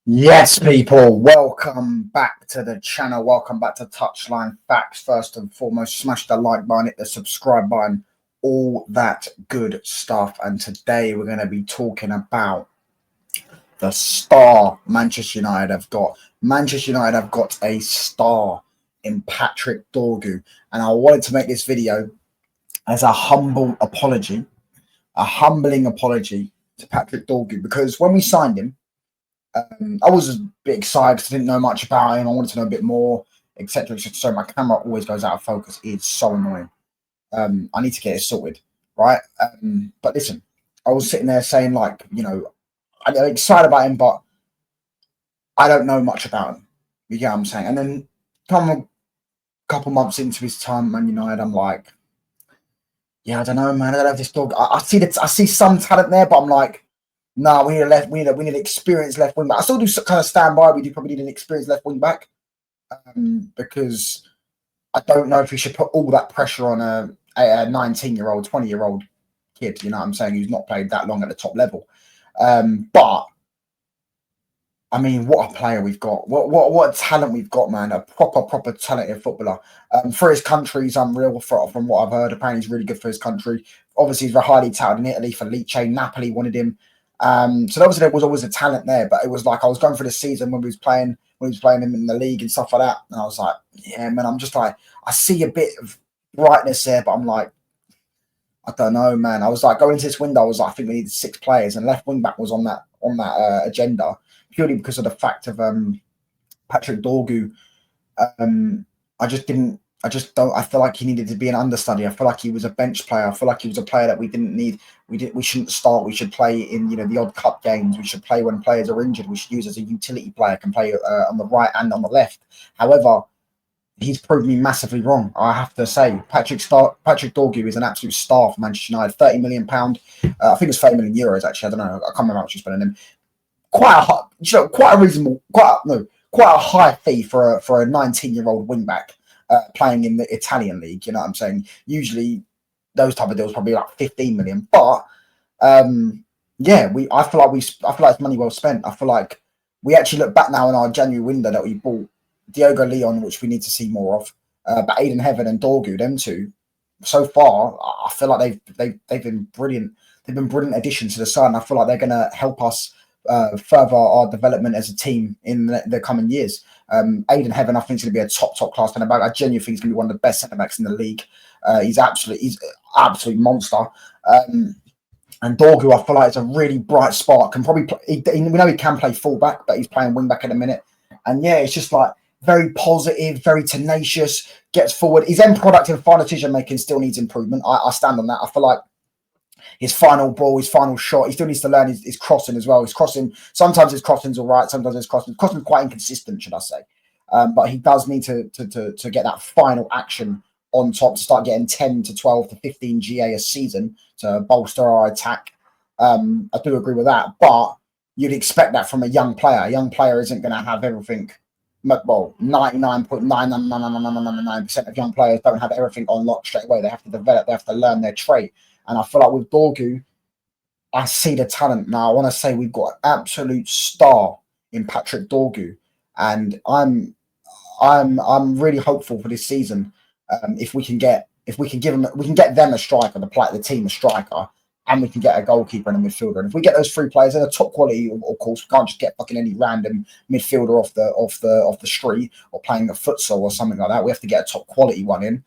Yes, people, welcome back to the channel. Welcome back to Touchlinefacts. First and foremost, smash the like button, hit the subscribe button, all that good stuff. And today we're going to be talking about the star Manchester United have got. Manchester United have got a star in Patrick Dorgu. And I wanted to make this video as a humbling apology to Patrick Dorgu, because when we signed him, I was a bit excited because I didn't know much about him. I wanted to know a bit more, etc. So my camera always goes out of focus. It's so annoying. I need to get it sorted, right? But listen, I was sitting there saying, like, I'm excited about him, but I don't know much about him. You get what I'm saying? And then come a couple months into his time at Man United, I'm like, yeah, I don't know, man. I don't have this dog. I see some talent there, but I'm like, no, we need an experienced left wing back. I still do kind of stand by. We do probably need an experienced left wing back, because I don't know if we should put all that pressure on a 19-year-old, 20-year-old kid. You know what I'm saying? Who's not played that long at the top level. But I mean, what a player we've got! What a talent we've got, man! A proper talented footballer. For his country, he's unreal. From what I've heard, apparently he's really good for his country. Obviously, he's very highly touted in Italy for Lecce. Napoli wanted him. So obviously there was always a talent there, but it was like I was going through the season when he was playing him in the league and stuff like that, and I was like, yeah, man, I'm just like, I see a bit of brightness there, but I'm like, I don't know, man. I was like, going into this window, I was like, I think we needed 6 players, and left wing back was on that agenda, purely because of the fact of Patrick Dorgu. I feel like he needed to be an understudy. I feel like he was a bench player. I feel like he was a player that we didn't need. We shouldn't start. We should play in, the odd cup games. We should play when players are injured. We should use as a utility player, can play on the right and on the left. However, he's proved me massively wrong, I have to say. Patrick Dorgu is an absolute star for Manchester United. £30 million. I think it's €30 million, actually. I don't know. I can't remember how much he's spending him. Quite a high fee for a 19-year-old wing back. Playing in the Italian league, you know what I'm saying? Usually those type of deals probably like 15 million. But yeah, I feel like it's money well spent. I feel like we actually look back now in our January window that we bought Diogo Leon, which we need to see more of. But Aiden Heaven and Dorgu, them two, so far, I feel like they've been brilliant. They've been brilliant additions to the side, and I feel like they're going to help us further our development as a team in the coming years. Aiden Heaven, I think, is going to be a top class centre back. I genuinely think he's going to be one of the best centre backs in the league. He's absolute monster. And Dorgu, I feel like it's a really bright spark. Can probably we know he can play full back, but he's playing wing back at the minute. And yeah, it's just like very positive, very tenacious, gets forward. His end product in final decision making still needs improvement. I stand on that. I feel like his final ball, his final shot, he still needs to learn his crossing as well. His crossing, sometimes his crossing's all right, sometimes his crossing's quite inconsistent, should I say. But he does need to get that final action on top to start getting 10 to 12 to 15 GA a season to bolster our attack. I do agree with that, but you'd expect that from a young player. A young player isn't going to have everything. Well, 99.99999% of young players don't have everything on lock straight away. They have to develop, they have to learn their trait. And I feel like with Dorgu, I see the talent now. I want to say we've got an absolute star in Patrick Dorgu, and I'm really hopeful for this season. If we can get them a striker, the team a striker, and we can get a goalkeeper and a midfielder. And if we get those 3 players, they're the top quality. Of course, we can't just get fucking any random midfielder off the street or playing a futsal or something like that. We have to get a top quality one in.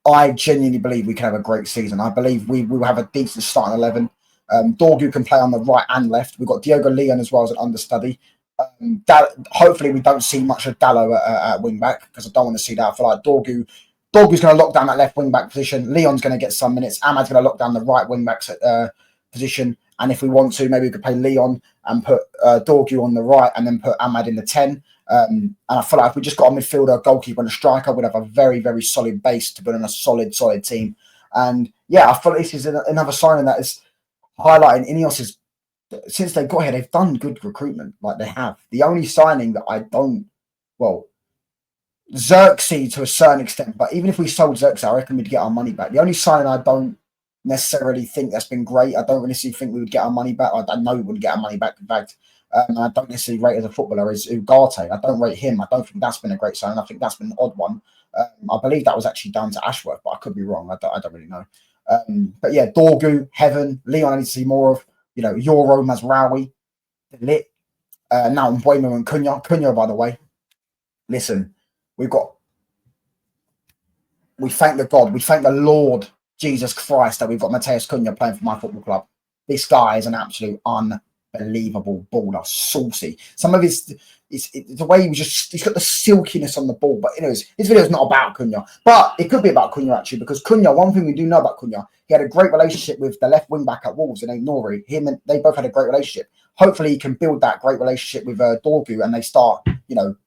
I genuinely believe we can have a great season. I believe we will have a decent starting 11. Dorgu can play on the right and left. We've got Diogo Leon as well as an understudy. Hopefully we don't see much of Dallo at wing back, because I don't want to see that. I feel like Dorgu's going to lock down that left wing back position. Leon's going to get some minutes. Ahmad's going to lock down the right wing back position. And if we want to, maybe we could play Leon and put Dorgu on the right and then put Ahmad in the 10. And I feel like if we just got a midfielder, a goalkeeper, and a striker, we'd have a very solid base to put in a solid team. And yeah, I feel like this is another sign that is highlighting Ineos's. Since they got here, they've done good recruitment. Like, they have. The only signing that Xerxes to a certain extent, but even if we sold Xerxes, I reckon we'd get our money back. The only signing I don't necessarily think that's been great, I don't really think we would get our money back. I know we wouldn't get our money back. In fact, And I don't necessarily rate as a footballer is Ugarte. I don't rate him. I don't think that's been a great signing. I think that's been an odd one. I believe that was actually down to Ashworth, but I could be wrong. I don't really know. But yeah, Dorgu, Heaven, Leon I need to see more of. Euro, Mazraoui, Lit, now Mbuemo and Cunha. Cunha, by the way, listen, we thank the God, we thank the Lord Jesus Christ that we've got Mateus Cunha playing for my football club. This guy is an absolute unbelievable baller, saucy. Some of his, the way he's got the silkiness on the ball. But anyways, this video is not about Cunha, but it could be about Cunha actually, because Cunha, one thing we do know about Cunha, he had a great relationship with the left wing back at Wolves and Nori. They both had a great relationship. Hopefully, he can build that great relationship with Dorgu, and they start,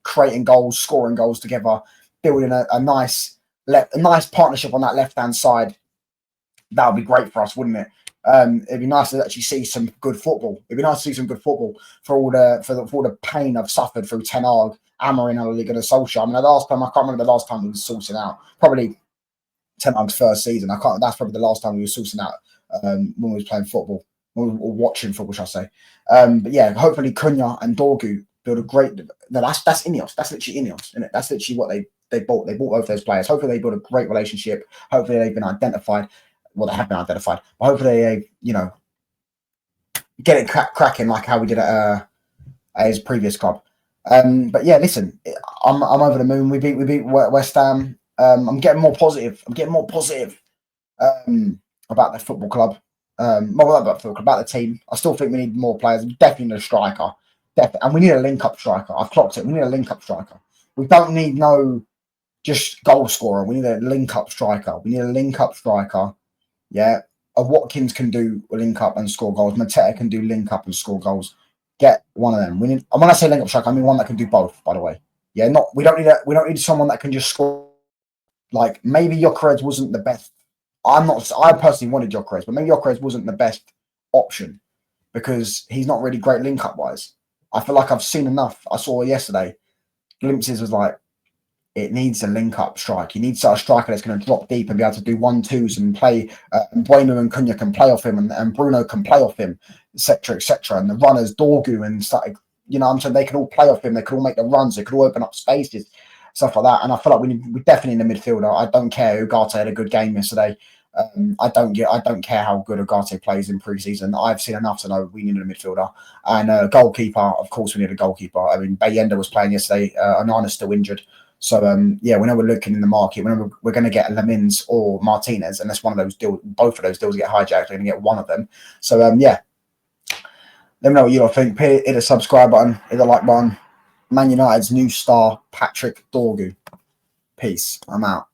creating goals, scoring goals together, building a nice partnership on that left-hand side. That would be great for us, wouldn't it? It'd be nice to actually see some good football. It'd be nice to see some good football for all the pain I've suffered through Ten Hag, Amorim, and Liga and Solskjaer. I mean, I can't remember the last time we were sourcing out. Probably Ten Hag's first season. That's probably the last time we were sourcing out when we was playing football, or watching football, shall I say? But yeah, hopefully Cunha and Dorgu build a great. No, that's Ineos. That's literally Ineos, isn't it? That's literally what they bought. They bought both those players. Hopefully they build a great relationship. Hopefully they've been identified. Well, they have been identified. But hopefully they, get it cracking like how we did at his previous club. But yeah, listen, I'm over the moon. We beat West Ham. I'm getting more positive. About the football club. About the team. I still think we need more players. Definitely need a striker. And we need a link-up striker. I've clocked it. We need a link-up striker. We don't need no just goal scorer. We need a link-up striker. Yeah. Watkins can do link up and score goals. Mateta can do link up and score goals. Get one of them. And when I say link up striker, I mean one that can do both, by the way. Yeah, we don't need someone that can just score. Like maybe Gyökeres wasn't the best. I personally wanted Gyökeres, but maybe Gyökeres wasn't the best option because he's not really great link up wise. I feel like I've seen enough. I saw yesterday glimpses was like it needs a link-up strike. You need a striker that's going to drop deep and be able to do 1-2s and play. Mbuemo and Cunha can play off him, and Bruno can play off him, etc., etc. And the runners, Dorgu and stuff, I'm saying they can all play off him. They can all make the runs. They can all open up spaces, stuff like that. And I feel like we definitely need a midfielder. I don't care. Ugarte had a good game yesterday. I don't care how good Ugarte plays in pre-season. I've seen enough to know we need a midfielder and a goalkeeper. Of course, we need a goalkeeper. I mean, Bayern was playing yesterday. Onana's still injured. So, yeah, whenever we're looking in the market, whenever we're going to get Lamins or Martinez, unless one of those deals, both of those deals get hijacked, we're going to get one of them. So, yeah, let me know what you all think. Hit the subscribe button, hit the like button. Man United's new star, Patrick Dorgu. Peace. I'm out.